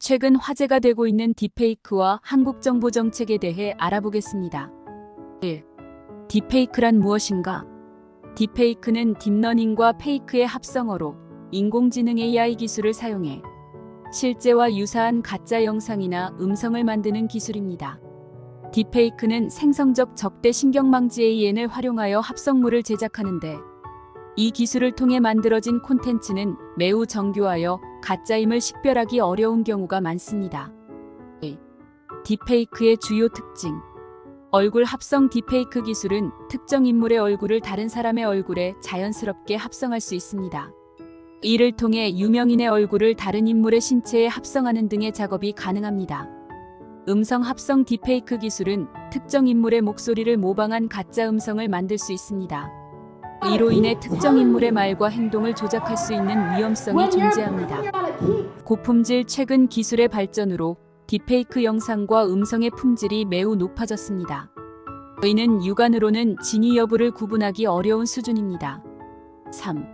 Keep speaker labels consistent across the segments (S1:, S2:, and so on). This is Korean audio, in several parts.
S1: 최근 화제가 되고 있는 딥페이크와 한국 정보 정책에 대해 알아보겠습니다. 1. 딥페이크란 무엇인가? 딥페이크는 딥러닝과 페이크의 합성어로 인공지능 AI 기술을 사용해 실제와 유사한 가짜 영상이나 음성을 만드는 기술입니다. 딥페이크는 생성적 적대 신경망지 AN을 활용하여 합성물을 제작하는데, 이 기술을 통해 만들어진 콘텐츠는 매우 정교하여 가짜임을 식별하기 어려운 경우가 많습니다. 딥페이크의 주요 특징. 얼굴 합성 딥페이크 기술은 특정 인물의 얼굴을 다른 사람의 얼굴에 자연스럽게 합성할 수 있습니다. 이를 통해 유명인의 얼굴을 다른 인물의 신체에 합성하는 등의 작업이 가능합니다. 음성 합성 딥페이크 기술은 특정 인물의 목소리를 모방한 가짜 음성을 만들 수 있습니다. 이로 인해 특정 인물의 말과 행동을 조작할 수 있는 위험성이 존재합니다. 고품질 최근 기술의 발전으로 딥페이크 영상과 음성의 품질이 매우 높아졌습니다. 이는 육안으로는 진위 여부를 구분하기 어려운 수준입니다. 3.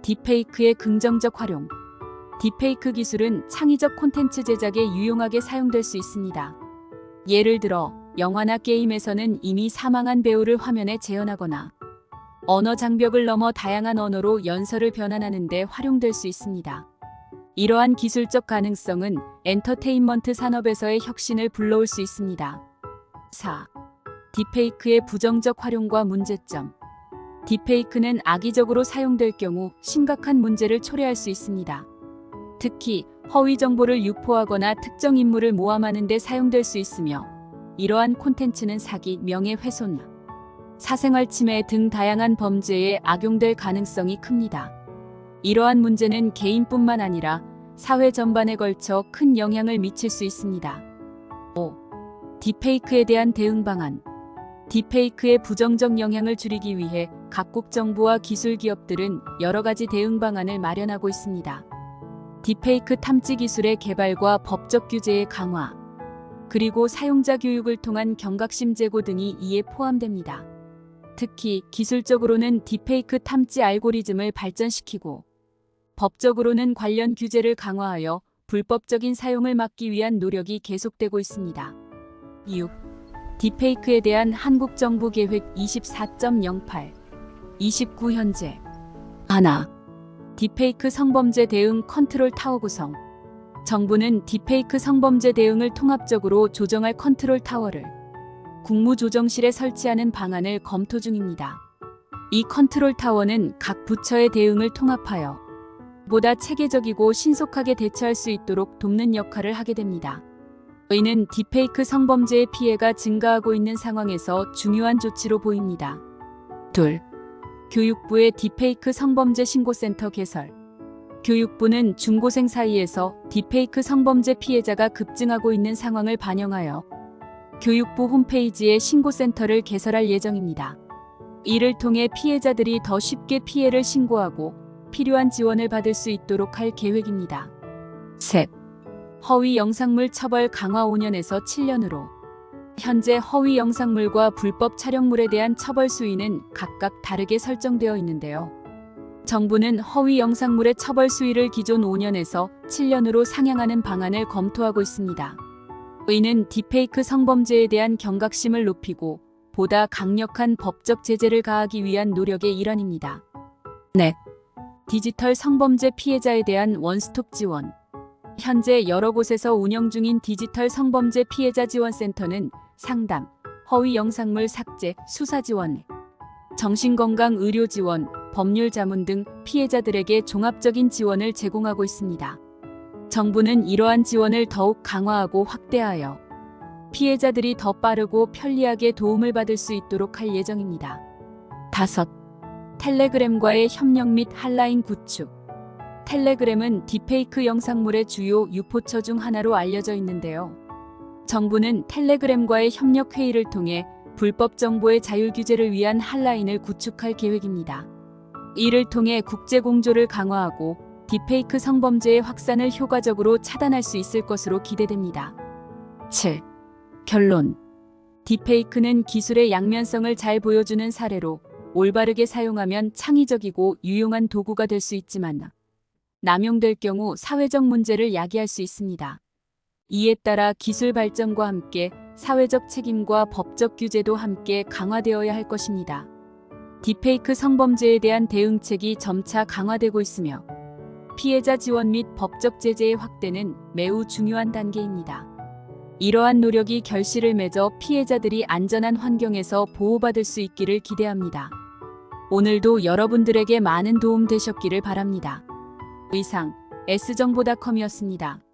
S1: 딥페이크의 긍정적 활용. 딥페이크 기술은 창의적 콘텐츠 제작에 유용하게 사용될 수 있습니다. 예를 들어 영화나 게임에서는 이미 사망한 배우를 화면에 재현하거나 언어 장벽을 넘어 다양한 언어로 연설을 변환하는 데 활용될 수 있습니다. 이러한 기술적 가능성은 엔터테인먼트 산업에서의 혁신을 불러올 수 있습니다. 4. 딥페이크의 부정적 활용과 문제점. 딥페이크는 악의적으로 사용될 경우 심각한 문제를 초래할 수 있습니다. 특히 허위 정보를 유포하거나 특정 인물을 모함하는 데 사용될 수 있으며, 이러한 콘텐츠는 사기, 명예훼손, 사생활 침해 등 다양한 범죄에 악용될 가능성이 큽니다. 이러한 문제는 개인뿐만 아니라 사회 전반에 걸쳐 큰 영향을 미칠 수 있습니다. 5. 딥페이크에 대한 대응 방안. 딥페이크의 부정적 영향을 줄이기 위해 각국 정부와 기술 기업들은 여러 가지 대응 방안을 마련하고 있습니다. 딥페이크 탐지 기술의 개발과 법적 규제의 강화, 그리고 사용자 교육을 통한 경각심 제고 등이 이에 포함됩니다. 특히 기술적으로는 딥페이크 탐지 알고리즘을 발전시키고, 법적으로는 관련 규제를 강화하여 불법적인 사용을 막기 위한 노력이 계속되고 있습니다. 6. 딥페이크에 대한 한국 정부 계획 24.08 29 현재. 하나. 딥페이크 성범죄 대응 컨트롤 타워 구성. 정부는 딥페이크 성범죄 대응을 통합적으로 조정할 컨트롤 타워를 국무조정실에 설치하는 방안을 검토 중입니다. 이 컨트롤 타워는 각 부처의 대응을 통합하여 보다 체계적이고 신속하게 대처할 수 있도록 돕는 역할을 하게 됩니다. 이는 딥페이크 성범죄의 피해가 증가하고 있는 상황에서 중요한 조치로 보입니다. 2. 교육부의 딥페이크 성범죄 신고센터 개설. 교육부는 중고생 사이에서 딥페이크 성범죄 피해자가 급증하고 있는 상황을 반영하여 교육부 홈페이지에 신고센터를 개설할 예정입니다. 이를 통해 피해자들이 더 쉽게 피해를 신고하고 필요한 지원을 받을 수 있도록 할 계획입니다. 셋. 허위 영상물 처벌 강화 5년에서 7년으로. 현재 허위 영상물과 불법 촬영물에 대한 처벌 수위는 각각 다르게 설정되어 있는데요. 정부는 허위 영상물의 처벌 수위를 기존 5년에서 7년으로 상향하는 방안을 검토하고 있습니다. 이는 딥페이크 성범죄에 대한 경각심을 높이고 보다 강력한 법적 제재를 가하기 위한 노력의 일환입니다. 넷. 디지털 성범죄 피해자에 대한 원스톱 지원. 현재 여러 곳에서 운영 중인 디지털 성범죄 피해자 지원센터는 상담, 허위 영상물 삭제, 수사 지원, 정신건강 의료 지원, 법률 자문 등 피해자들에게 종합적인 지원을 제공하고 있습니다. 정부는 이러한 지원을 더욱 강화하고 확대하여 피해자들이 더 빠르고 편리하게 도움을 받을 수 있도록 할 예정입니다. 5. 텔레그램과의 협력 및 핫라인 구축. 텔레그램은 딥페이크 영상물의 주요 유포처 중 하나로 알려져 있는데요. 정부는 텔레그램과의 협력 회의를 통해 불법 정보의 자율 규제를 위한 핫라인을 구축할 계획입니다. 이를 통해 국제 공조를 강화하고 딥페이크 성범죄의 확산을 효과적으로 차단할 수 있을 것으로 기대됩니다. 7. 결론. 딥페이크는 기술의 양면성을 잘 보여주는 사례로 올바르게 사용하면 창의적이고 유용한 도구가 될 수 있지만, 남용될 경우 사회적 문제를 야기할 수 있습니다. 이에 따라 기술 발전과 함께 사회적 책임과 법적 규제도 함께 강화되어야 할 것입니다. 딥페이크 성범죄에 대한 대응책이 점차 강화되고 있으며 피해자 지원 및 법적 제재의 확대는 매우 중요한 단계입니다. 이러한 노력이 결실을 맺어 피해자들이 안전한 환경에서 보호받을 수 있기를 기대합니다. 오늘도 여러분들에게 많은 도움 되셨기를 바랍니다. 이상 S정보닷컴이었습니다.